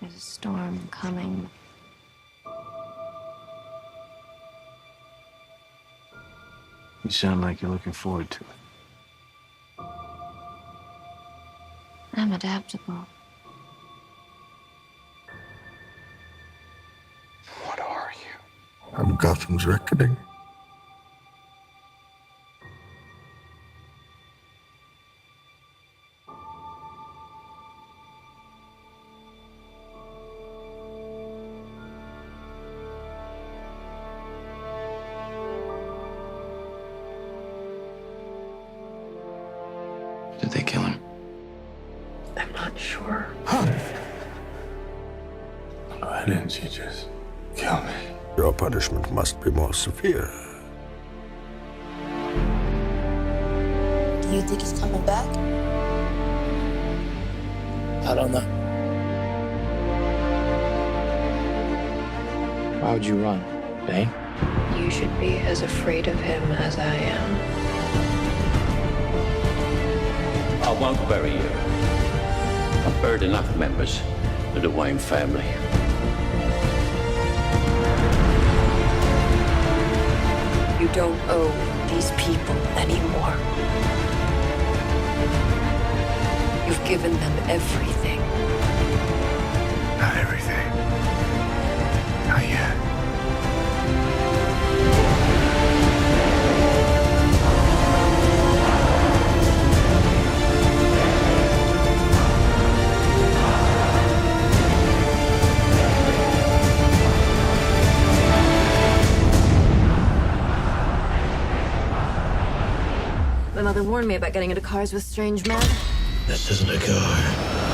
There's a storm coming. You sound like you're looking forward to it. I'm adaptable. What are you? I'm Gotham's reckoning. Did they kill him? I'm not sure. Why didn't you just kill me? Your punishment must be more severe. Do you think he's coming back? I don't know. Why would you run, Bane? You should be as afraid of him as I am. I won't bury you. I've buried enough members of the Wayne family. You don't owe these people anymore. You've given them everything. Not everything. Not yet. My mother warned me about getting into cars with strange men. This isn't a car.